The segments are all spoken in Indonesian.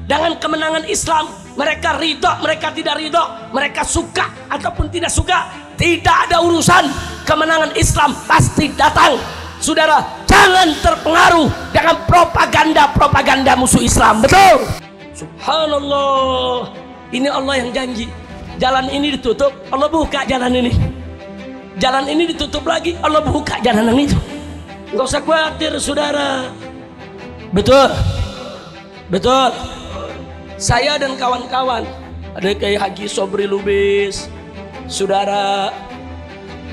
dengan kemenangan Islam. Mereka ridho, mereka tidak ridho, mereka suka ataupun tidak suka, tidak ada urusan. Kemenangan Islam pasti datang. Saudara, jangan terpengaruh dengan propaganda musuh Islam. Betul? Subhanallah. Ini Allah yang janji. Jalan ini ditutup, Allah buka jalan ini. Jalan ini ditutup lagi, Allah buka jalan yang itu. Nggak usah khawatir, saudara. Betul, betul. Saya dan kawan-kawan, ada kayak Haji Sobri Lubis, saudara,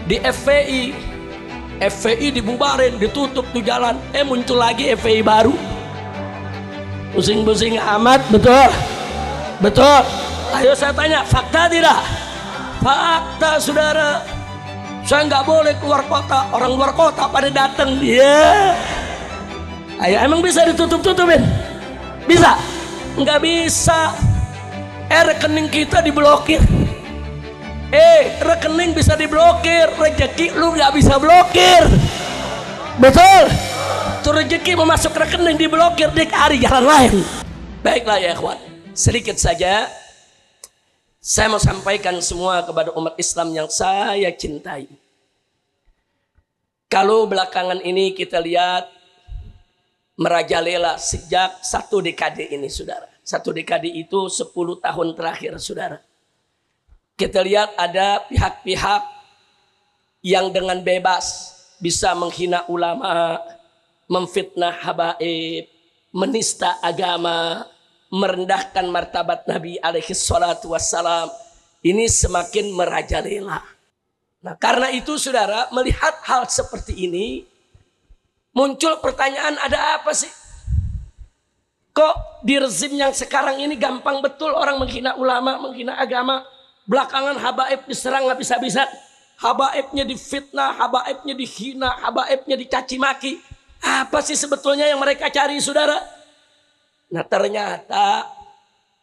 di FPI dibubarin, ditutup tuh jalan. Muncul lagi FPI baru. Pusing-pusing amat, betul, betul. Ayo saya tanya, fakta tidak? Fakta, saudara. Saya nggak boleh keluar kota, orang luar kota pada datang. Ya, ayo, emang bisa ditutup-tutupin? Bisa? Nggak bisa. Rekening kita diblokir. Rekening bisa diblokir, rezeki lu nggak bisa blokir. Betul? Tuh rezeki mau masuk rekening diblokir, dicari jalan lain. Baiklah ya ikhwan, sedikit saja saya mau sampaikan semua kepada umat Islam yang saya cintai. Kalau belakangan ini kita lihat merajalela sejak 1 dekade ini, saudara. 1 dekade itu 10 tahun terakhir, saudara. Kita lihat ada pihak-pihak yang dengan bebas bisa menghina ulama, memfitnah habaib, menista agama, merendahkan martabat Nabi alaihi salatu wassalam. Ini semakin merajalela. Nah, karena itu saudara, melihat hal seperti ini, muncul pertanyaan, ada apa sih? Kok di rezim yang sekarang ini gampang betul orang menghina ulama, menghina agama. Belakangan habaib diserang habis-habisan. Habaibnya difitnah, habaibnya dihina, habaibnya dicaci maki. Apa sih sebetulnya yang mereka cari, saudara? Nah, ternyata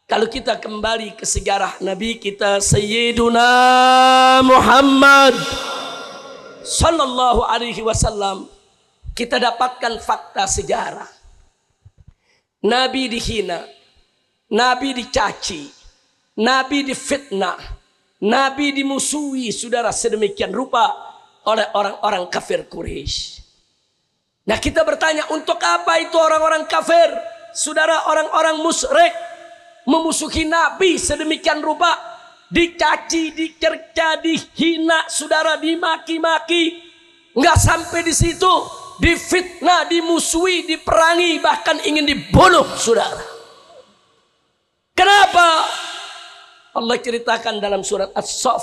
kalau kita kembali ke sejarah Nabi kita Sayyiduna Muhammad Sallallahu Alaihi Wasallam, kita dapatkan fakta sejarah. Nabi dihina, Nabi dicaci, Nabi difitnah, Nabi dimusuhi, saudara, sedemikian rupa oleh orang-orang kafir Quraisy. Nah, kita bertanya, untuk apa itu orang-orang kafir, saudara, orang-orang musyrik memusuhi Nabi sedemikian rupa, dicaci, dicerca, dihina, saudara, dimaki-maki. Nggak sampai di situ, difitnah, dimusuhi, diperangi, bahkan ingin dibunuh, saudara. Kenapa? Allah ceritakan dalam surat As-Saff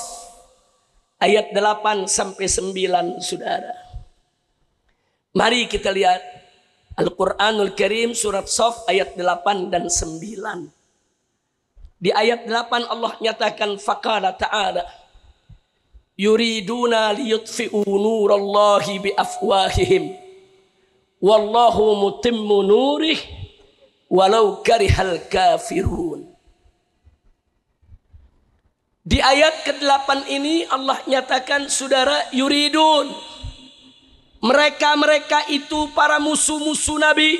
ayat 8 sampai 9, saudara. Mari kita lihat Al-Quranul Karim surat Saff ayat 8 dan 9. Di ayat 8 Allah nyatakan, faqala ta'ala yuriduna liyutfi'u nurallahi biafwahihim wallahu mutimmu nurih walau karihal kafirun. Di ayat ke-8 ini Allah nyatakan, saudara, yuridun, mereka itu para musuh-musuh Nabi,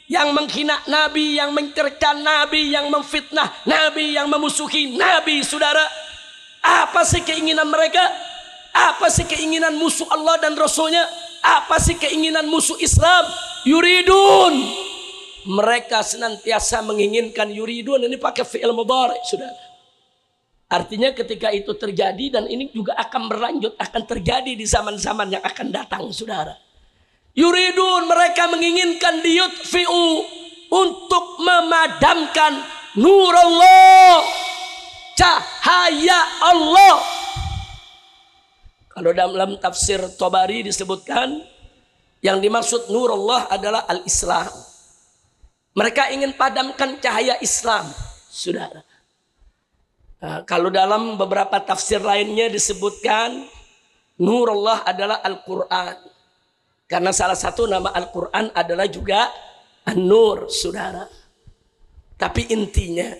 yang menghina Nabi, yang mencerca Nabi, yang memfitnah Nabi, yang memusuhi Nabi, saudara. Apa sih keinginan mereka? Apa sih keinginan musuh Allah dan Rasulnya? Apa sih keinginan musuh Islam? Yuridun, mereka senantiasa menginginkan. Yuridun ini pakai fi'il mudhari, saudara. Artinya ketika itu terjadi, dan ini juga akan berlanjut, akan terjadi di zaman-zaman yang akan datang, saudara. Yuridun, mereka menginginkan, liyutfi'u, untuk memadamkan nur Allah, cahaya Allah. Kalau dalam tafsir Tabari disebutkan, yang dimaksud nur Allah adalah al-Islam. Mereka ingin padamkan cahaya Islam, saudara. Nah, kalau dalam beberapa tafsir lainnya disebutkan nur Allah adalah Al-Quran, karena salah satu nama Al-Quran adalah juga An-Nur, saudara. Tapi intinya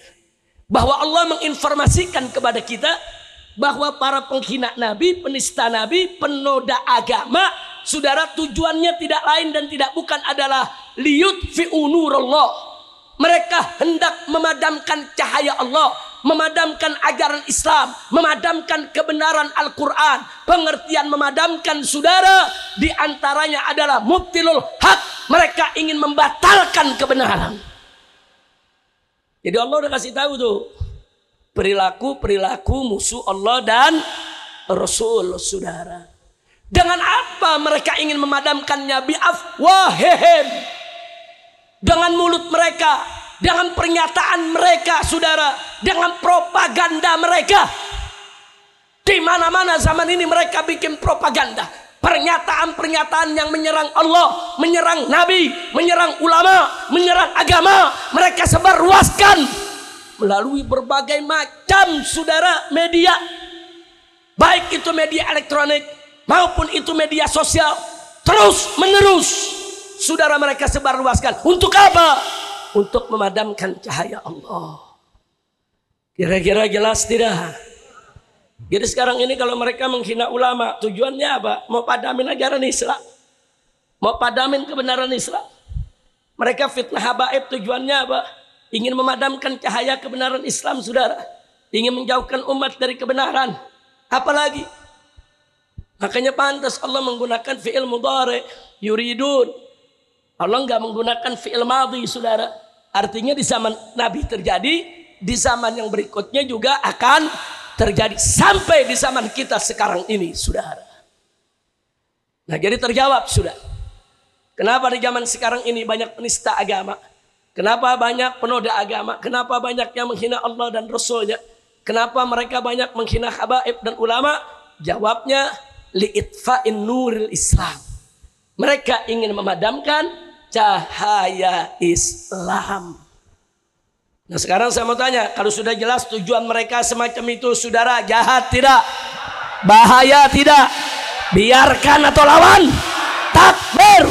bahwa Allah menginformasikan kepada kita bahwa para penghina Nabi, penista Nabi, penoda agama, saudara, tujuannya tidak lain dan tidak bukan adalah liyutfi'u nurallah, Mereka hendak memadamkan cahaya Allah, memadamkan ajaran Islam, memadamkan kebenaran Al-Quran. Pengertian memadamkan, saudara, diantaranya adalah mubtilul haq. Mereka ingin membatalkan kebenaran. Jadi Allah udah kasih tahu tuh, perilaku musuh Allah dan Rasul, saudara. Dengan apa mereka ingin memadamkannya? Bi'afwahihim, dengan mulut mereka, dengan pernyataan mereka, saudara, dengan propaganda mereka. Di mana-mana zaman ini mereka bikin propaganda, pernyataan-pernyataan yang menyerang Allah, menyerang Nabi, menyerang ulama, menyerang agama. Mereka sebarluaskan melalui berbagai macam, saudara, media, baik itu media elektronik maupun itu media sosial. Terus menerus, saudara, mereka sebarluaskan. Untuk apa? Untuk memadamkan cahaya Allah. Kira-kira jelas tidak? Jadi sekarang ini kalau mereka menghina ulama, tujuannya apa? Mau padamin ajaran Islam, mau padamin kebenaran Islam. Mereka fitnah habaib, tujuannya apa? Ingin memadamkan cahaya kebenaran Islam, saudara. Ingin menjauhkan umat dari kebenaran. Apalagi? Makanya pantas Allah menggunakan fi'il mudhari, yuridun. Allah nggak menggunakan fi'il madhi, saudara. Artinya di zaman Nabi terjadi, di zaman yang berikutnya juga akan terjadi, sampai di zaman kita sekarang ini, saudara. Nah, jadi terjawab sudah. Kenapa di zaman sekarang ini banyak penista agama? Kenapa banyak penoda agama? Kenapa banyak yang menghina Allah dan Rasulnya? Kenapa mereka banyak menghina habaib dan ulama? Jawabnya, li'itfa'in nuril Islam. Mereka ingin memadamkan cahaya Islam. Nah, sekarang saya mau tanya, kalau sudah jelas tujuan mereka semacam itu, saudara, jahat tidak? Bahaya tidak? Biarkan atau lawan? Takbir.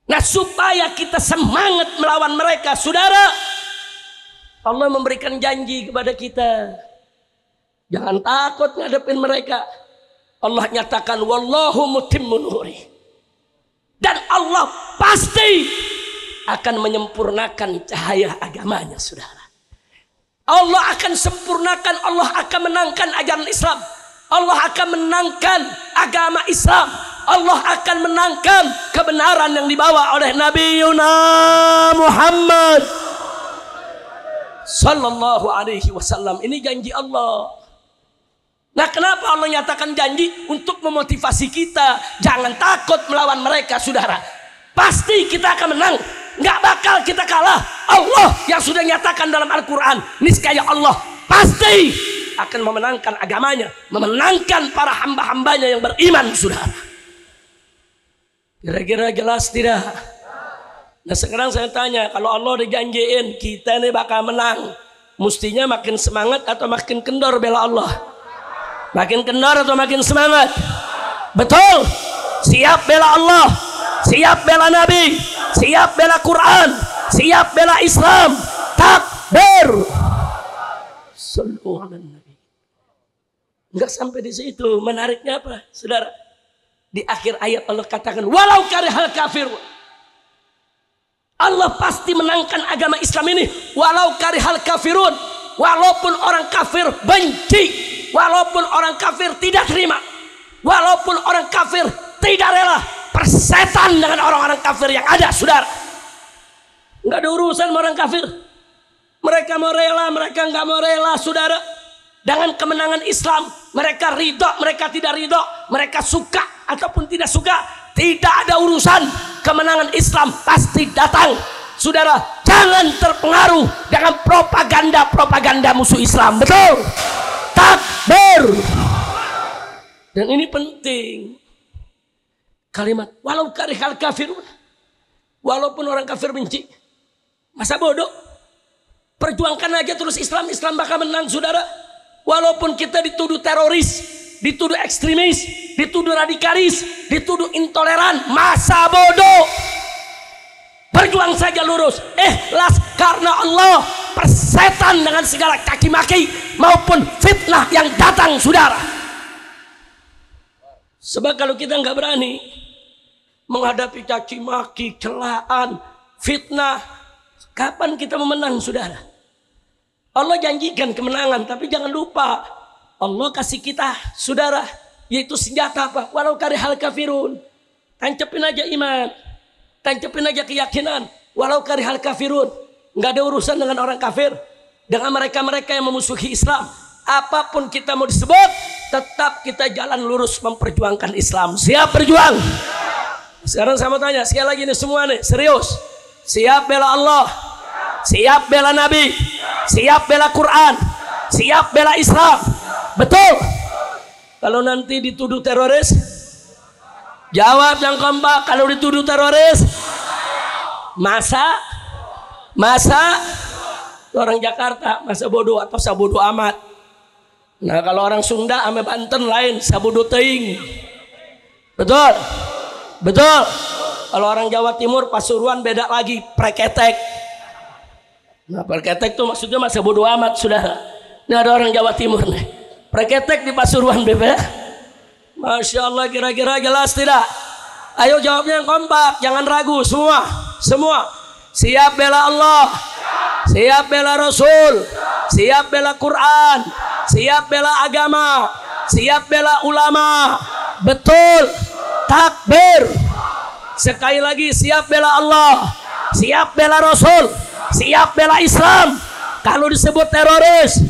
Nah, supaya kita semangat melawan mereka, saudara, Allah memberikan janji kepada kita. Jangan takut ngadepin mereka. Allah nyatakan, wallahu mutimmu nuri. Dan Allah pasti akan menyempurnakan cahaya agamanya, saudara. Allah akan sempurnakan, Allah akan menangkan ajaran Islam. Allah akan menangkan agama Islam. Allah akan menangkan kebenaran yang dibawa oleh Nabi Muhammad sallallahu alaihi wasallam. Ini janji Allah. Nah, kenapa Allah nyatakan janji? Untuk memotivasi kita. Jangan takut melawan mereka, saudara. Pasti kita akan menang. Nggak bakal kita kalah. Allah yang sudah nyatakan dalam Al-Quran, niscaya Allah pasti akan memenangkan agamanya, memenangkan para hamba-hambanya yang beriman, saudara. Kira-kira jelas tidak? Nah, sekarang saya tanya, kalau Allah udah janjiin kita ini bakal menang, mestinya makin semangat atau makin kendor bela Allah? Makin kendor atau makin semangat? Betul. Siap bela Allah, siap bela Nabi, siap bela Quran, siap bela Islam. Takbir. Sallu ala Nabi. Enggak sampai di situ. Menariknya apa, saudara? Di akhir ayat Allah katakan, walau karihal kafir. Allah pasti menangkan agama Islam ini, walau karihal kafirun. Walaupun orang kafir benci, walaupun orang kafir tidak terima, walaupun orang kafir tidak rela, persetan dengan orang-orang kafir yang ada, saudara. Nggak ada urusan sama orang kafir. Mereka mau rela, mereka nggak mau rela, saudara. Dengan kemenangan Islam, mereka ridho, mereka tidak ridho, mereka suka ataupun tidak suka, tidak ada urusan. Kemenangan Islam pasti datang, saudara. Jangan terpengaruh dengan propaganda musuh Islam. Betul? Takbir. Dan ini penting. Kalimat walau karihal kafirun, walaupun orang kafir benci. Masa bodoh? Perjuangkan aja terus Islam, Islam bakal menang, saudara. Walaupun kita dituduh teroris, dituduh ekstremis, dituduh radikalis, dituduh intoleran, masa bodoh? Berjuang saja lurus, ikhlas karena Allah, persetan dengan segala caci maki maupun fitnah yang datang, saudara. Sebab kalau kita nggak berani menghadapi caci maki, celaan, fitnah. Kapan kita memenang, saudara? Allah janjikan kemenangan, tapi jangan lupa Allah kasih kita, saudara, yaitu senjata apa? Walau karihal kafirun. Tancapin aja iman, tancapin aja keyakinan. Walau karihal kafirun. Nggak ada urusan dengan orang kafir, dengan mereka-mereka yang memusuhi Islam. Apapun kita mau disebut, tetap kita jalan lurus memperjuangkan Islam. Siap berjuang? Sekarang saya mau tanya sekali lagi nih semua nih, serius. Siap bela Allah? Siap bela Nabi? Siap bela Quran? Siap bela Islam? Betul? Kalau nanti dituduh teroris, jawab yang kompak. Kalau dituduh teroris, masa orang Jakarta masa bodoh atau sabodo amat. Nah kalau orang Sunda ame Banten lain, sabodo teing. Betul? Betul? Kalau orang Jawa Timur Pasuruan beda lagi, preketek. Nah preketek tuh maksudnya masa bodoh amat, saudara. Ini ada orang Jawa Timur nih, preketek di Pasuruan bebek. Masya Allah, kira-kira jelas tidak? Ayo jawabnya yang kompak, jangan ragu semua. Siap bela Allah, siap bela Rasul, siap bela Quran, siap bela agama, siap bela ulama. Betul? Takbir. Sekali lagi, siap bela Allah, siap bela Rasul, siap bela Islam. Kalau disebut teroris,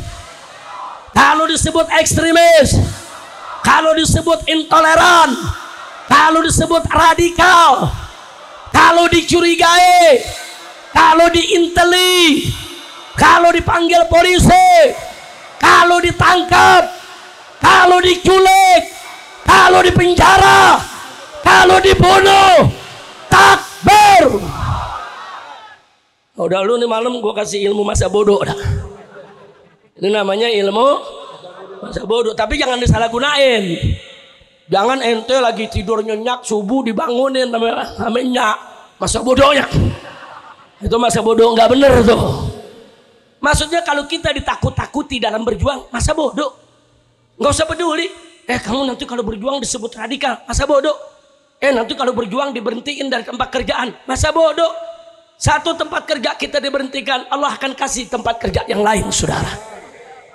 kalau disebut ekstremis, kalau disebut intoleran, kalau disebut radikal, kalau dicurigai, kalau diinteli, kalau dipanggil polisi, kalau ditangkap, kalau diculik, kalau dipenjara, kalau dibunuh, takbir. Udah lu nih malam gue kasih ilmu masa bodoh dah. Ini namanya ilmu masa bodoh, tapi jangan disalahgunain. Jangan ente lagi tidur nyenyak subuh dibangunin namanya masa bodohnya. Itu masa bodoh nggak bener tuh. Maksudnya kalau kita ditakut-takuti dalam berjuang, masa bodoh. Nggak usah peduli. Kamu nanti kalau berjuang disebut radikal, masa bodoh. Nanti kalau berjuang diberhentiin dari tempat kerjaan, masa bodoh. Satu tempat kerja kita diberhentikan, Allah akan kasih tempat kerja yang lain, saudara.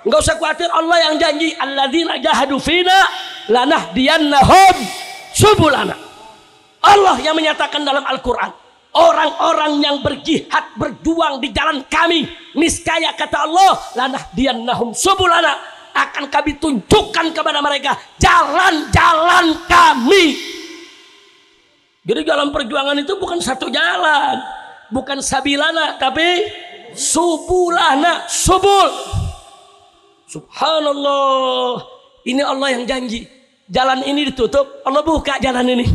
Nggak usah khawatir, Allah yang janji, alladzina jahadu fina lanahdiyannahum subulana. Allah yang menyatakan dalam Al-Quran, orang-orang yang berjihad berjuang di jalan kami, niscaya kata Allah, lanahdiyannahum subulana, akan kami tunjukkan kepada mereka jalan-jalan kami. Jadi jalan perjuangan itu bukan satu jalan, bukan sabilana, tapi subulana, subul. Subhanallah, ini Allah yang janji. Jalan ini ditutup, Allah buka jalan ini.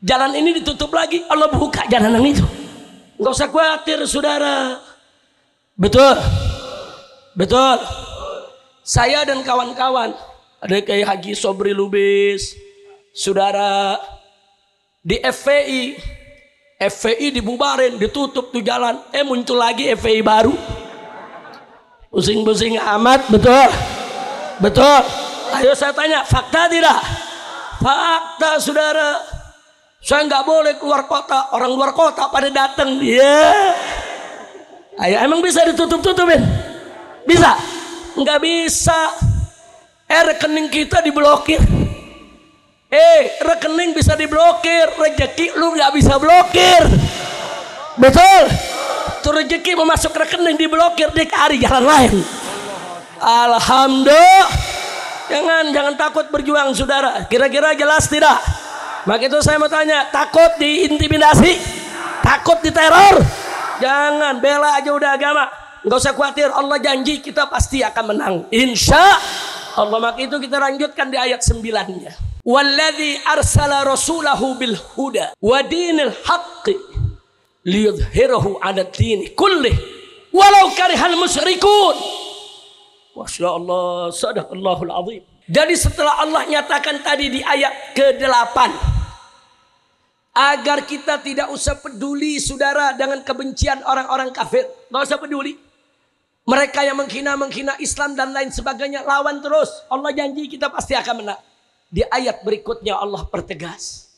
Jalan ini ditutup lagi, Allah buka jalan yang itu. Nggak usah khawatir, saudara. Betul, betul. Saya dan kawan-kawan, ada kayak Haji Sobri Lubis, saudara, di FPI dibubarin, ditutup tuh jalan. Muncul lagi FPI baru. Pusing-pusing amat, betul? Betul. Ayo saya tanya, fakta tidak? Fakta, saudara. Saya nggak boleh keluar kota, orang luar kota pada datang. Ayo, emang bisa ditutup-tutupin? Bisa? Nggak bisa. Rekening kita diblokir. Rekening bisa diblokir, rezeki lu nggak bisa blokir. Betul? Tuh rezeki mau masuk rekening diblokir, dia cari jalan lain. Alhamdulillah. Jangan takut berjuang, saudara. Kira-kira jelas tidak? Maka itu saya mau tanya, takut diintimidasi, takut diteror? Jangan, bela aja udah agama. Nggak usah khawatir, Allah janji kita pasti akan menang, insya Allah. Maka itu kita lanjutkan di ayat 9-nya. Walladzi arsala rasulahu bil huda wa dinil haqqi liyudhhirahu 'ala ad-din kullih walau karihal musyrikun. Masya Allah, sadaqallahul azim. Jadi setelah Allah nyatakan tadi di ayat ke-8 agar kita tidak usah peduli, saudara, dengan kebencian orang-orang kafir, nggak usah peduli. Mereka yang menghina Islam dan lain sebagainya, lawan terus. Allah janji kita pasti akan menang. Di ayat berikutnya Allah pertegas,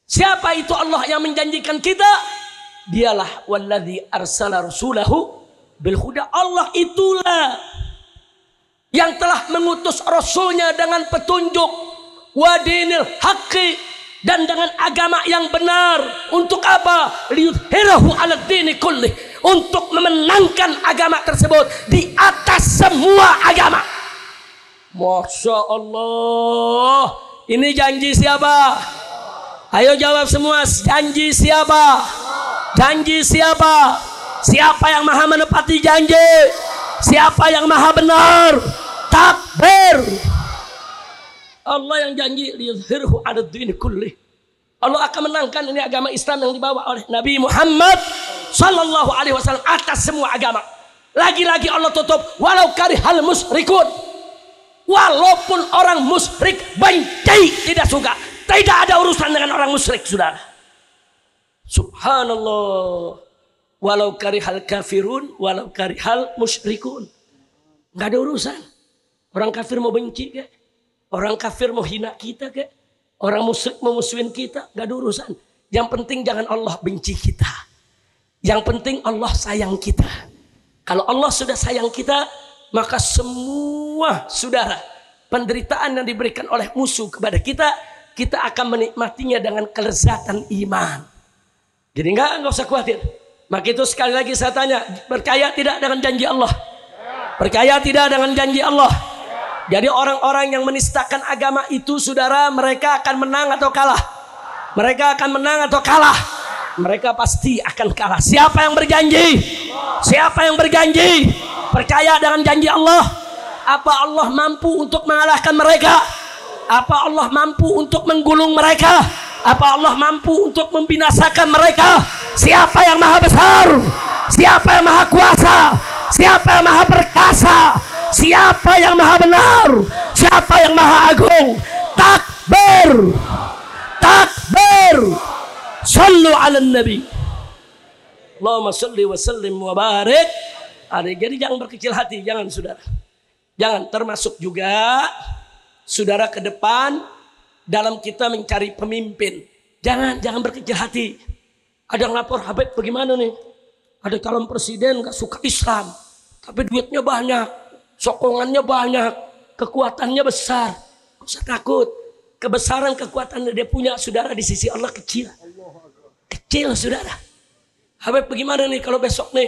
siapa itu Allah yang menjanjikan kita? Dialah walladzi arsala rasulahu bil huda. Allah itulah yang telah mengutus rasulnya dengan petunjuk, wa dinil haqqi, dan dengan agama yang benar. Untuk apa? Liyudhhirahu 'ala dini kulli, untuk memenangkan agama tersebut di atas semua agama. Masya Allah. Ini janji siapa? Ayo jawab semua. Janji siapa? Janji siapa? Siapa yang maha menepati janji? Siapa yang maha benar? Takbir. Allah yang janji liyudhhirahu 'ala dini kulli. Allah akan menangkan ini agama Islam yang dibawa oleh Nabi Muhammad sallallahu alaihi wasallam atas semua agama. Lagi-lagi Allah tutup walau karihal musyrikun. Walaupun orang musyrik benci, tidak suka, tidak ada urusan dengan orang musyrik, saudara. Subhanallah. Walau karihal kafirun, walau karihal musyrikun. Nggak ada urusan. Orang kafir mau benci ke? Orang kafir mau hina kita ke? Orang musyrik mau musuhin kita? Nggak ada urusan. Yang penting jangan Allah benci kita. Yang penting Allah sayang kita. Kalau Allah sudah sayang kita, maka semua saudara penderitaan yang diberikan oleh musuh kepada kita, kita akan menikmatinya dengan kelezatan iman. Jadi enggak usah khawatir. Maka itu sekali lagi saya tanya, percaya tidak dengan janji Allah? Percaya tidak dengan janji Allah? Jadi orang-orang yang menistakan agama itu, saudara, mereka akan menang atau kalah? Mereka akan menang atau kalah? Mereka pasti akan kalah. Siapa yang berjanji? Siapa yang berjanji? Percaya dengan janji Allah? Apa Allah mampu untuk mengalahkan mereka? Apa Allah mampu untuk menggulung mereka? Apa Allah mampu untuk membinasakan mereka? Siapa yang maha besar? Siapa yang maha kuasa? Siapa yang maha perkasa? Siapa yang maha benar? Siapa yang maha agung? Takbir! Takbir! Sallu ala nabi. Allahumma salli wa sallim wa barik. Jadi jangan berkecil hati, jangan saudara. Jangan, termasuk juga saudara ke depan dalam kita mencari pemimpin. Jangan berkecil hati. Ada yang lapor, Habib bagaimana nih? Ada calon presiden gak suka Islam, tapi duitnya banyak, sokongannya banyak, kekuatannya besar. Gak usah takut. Kebesaran kekuatan dia punya, saudara, di sisi Allah kecil. Kecil, saudara. Habib bagaimana nih kalau besok nih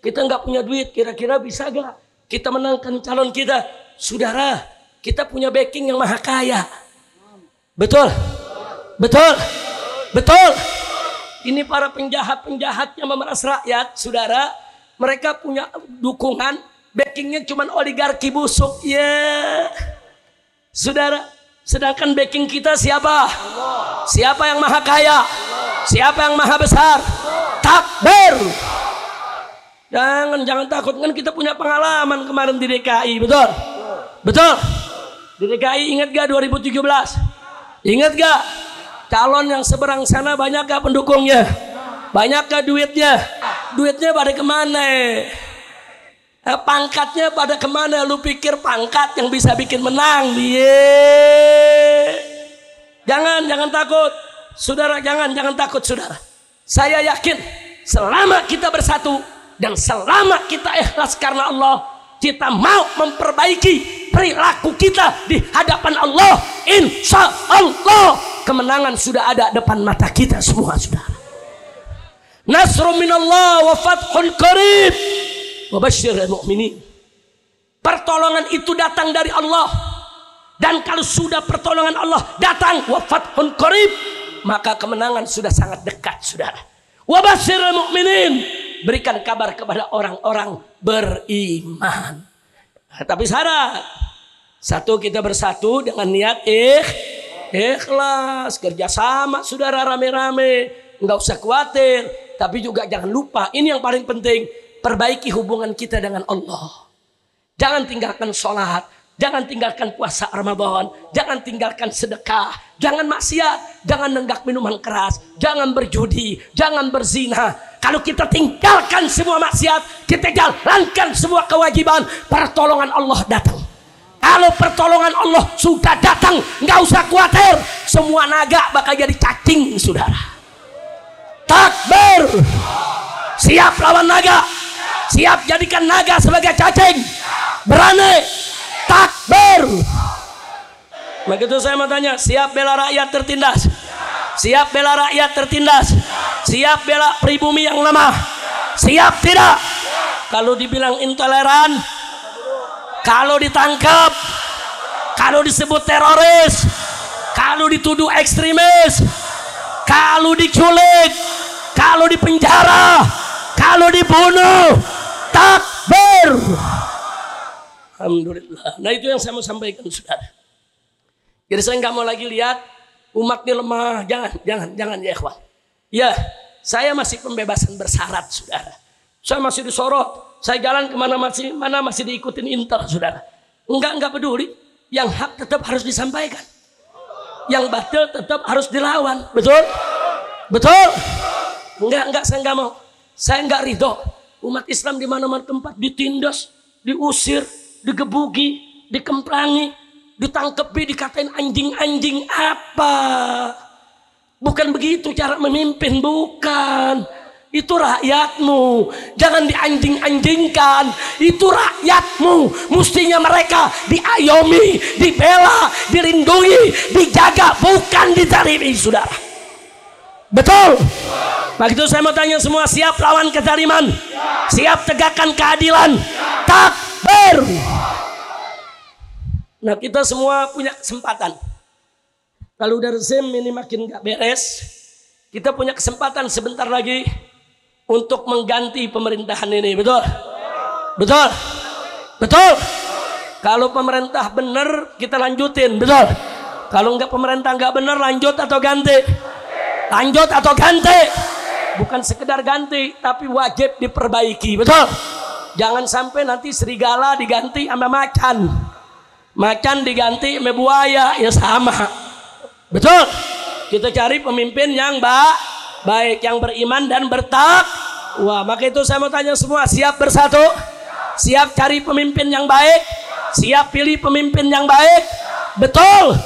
kita nggak punya duit, kira-kira bisa gak kita menangkan calon kita? Saudara, kita punya backing yang maha kaya. Betul? Betul? Betul? Ini para penjahat-penjahat yang memeras rakyat, saudara, mereka punya dukungan, backingnya cuma oligarki busuk. Ya, saudara, sedangkan backing kita siapa? Siapa yang maha kaya? Siapa yang maha besar? Takbir! Jangan takut, kan kita punya pengalaman kemarin di DKI, betul? Betul? Di DKI ingat gak 2017? Ingat gak? Calon yang seberang sana banyak gak pendukungnya? Banyak gak duitnya? Duitnya pada kemana? Pangkatnya pada kemana? Lu pikir pangkat yang bisa bikin menang? Jangan takut, saudara, jangan takut, saudara. Saya yakin selama kita bersatu dan selama kita ikhlas karena Allah, kita mau memperbaiki perilaku kita di hadapan Allah, insya Allah kemenangan sudah ada depan mata kita semua, saudara. Nasrun minallah wa fathun qarib wa basyiril mu'minin. Pertolongan itu datang dari Allah, dan kalau sudah pertolongan Allah datang, wa fathun qarib, maka kemenangan sudah sangat dekat, saudara. Wa basyiril mu'minin, berikan kabar kepada orang-orang beriman. Tapi syarat satu, kita bersatu dengan niat ikhlas, kerjasama, saudara, rame-rame, nggak usah khawatir. Tapi juga jangan lupa, ini yang paling penting, perbaiki hubungan kita dengan Allah. Jangan tinggalkan sholat, jangan tinggalkan puasa Ramadan, jangan tinggalkan sedekah, jangan maksiat, jangan nenggak minuman keras, jangan berjudi, jangan berzina. Kalau kita tinggalkan semua maksiat, kita jalankan semua kewajiban, pertolongan Allah datang. Kalau pertolongan Allah sudah datang, nggak usah khawatir, semua naga bakal jadi cacing, saudara. Takbir. Siap lawan naga. Siap jadikan naga sebagai cacing. Berani. Takbir. Begitu saya mau tanya, siap bela rakyat tertindas? Siap bela rakyat tertindas? Siap bela pribumi yang lemah? Siap tidak? Kalau dibilang intoleran, kalau ditangkap, kalau disebut teroris, kalau dituduh ekstremis, kalau diculik, kalau dipenjara, kalau dibunuh, takbir. Alhamdulillah. Nah itu yang saya mau sampaikan, saudara. Jadi saya nggak mau lagi lihat umat ini lemah. Jangan ya ikhwan. Ya, saya masih pembebasan bersyarat, saudara. Saya masih disorot. Saya jalan kemana masih diikutin intel, saudara. Enggak peduli. Yang hak tetap harus disampaikan. Yang batil tetap harus dilawan. Betul? Betul? Enggak, saya nggak mau. Saya nggak ridho. Umat Islam di mana-mana tempat ditindas, diusir, digebuki, dikemplangi, ditangkepi, dikatain anjing-anjing. Apa? Bukan begitu cara memimpin, bukan. Itu rakyatmu, jangan dianjing-anjingkan. Itu rakyatmu, mestinya mereka diayomi, dibela, dilindungi, dijaga, bukan dizalimi, saudara. Betul? Begitu saya mau tanya semua, siap lawan kezaliman? Siap tegakkan keadilan? Takbir. Nah kita semua punya kesempatan. Kalau udah rezim ini makin gak beres, kita punya kesempatan sebentar lagi untuk mengganti pemerintahan ini. Betul? Betul? Betul? Kalau pemerintah benar kita lanjutin. Betul? Kalau enggak pemerintah enggak benar, lanjut atau ganti? Lanjut atau ganti? Bukan sekedar ganti, tapi wajib diperbaiki. Betul? Jangan sampai nanti serigala diganti sama macan. Macan diganti sama buaya, ya sama. Betul? Kita cari pemimpin yang baik, yang beriman dan bertakwa. Maka itu saya mau tanya semua, siap bersatu? Siap cari pemimpin yang baik? Siap pilih pemimpin yang baik? Betul?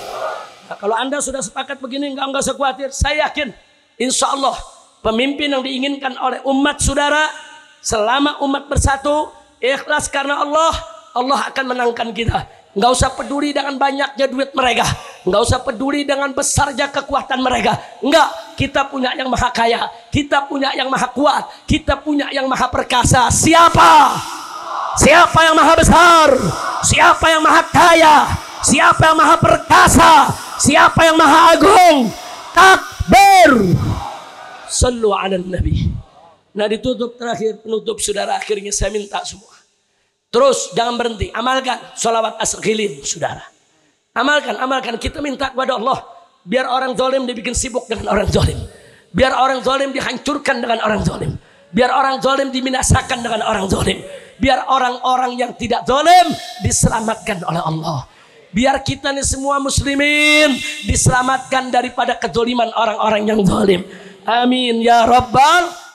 Nah, kalau Anda sudah sepakat begini, enggak usah khawatir. Saya yakin, insya Allah pemimpin yang diinginkan oleh umat saudara, selama umat bersatu, ikhlas karena Allah, Allah akan menangkan kita. Nggak usah peduli dengan banyaknya duit mereka, nggak usah peduli dengan besarnya kekuatan mereka. Enggak, kita punya yang maha kaya, kita punya yang maha kuat, kita punya yang maha perkasa. Siapa? Siapa yang maha besar? Siapa yang maha kaya? Siapa yang maha perkasa? Siapa yang maha agung? Takbir. Sallu ala Nabi. Nah ditutup terakhir, penutup saudara, akhirnya saya minta semua terus jangan berhenti, amalkan sholawat asr khilin, saudara. Amalkan. Kita minta kepada Allah, biar orang zalim dibikin sibuk dengan orang zalim, biar orang zalim dihancurkan dengan orang zalim, biar orang zalim diminasakan dengan orang zalim, biar orang-orang yang tidak zalim diselamatkan oleh Allah, biar kita nih semua muslimin diselamatkan daripada kezaliman orang-orang yang zalim. Amin ya rabbal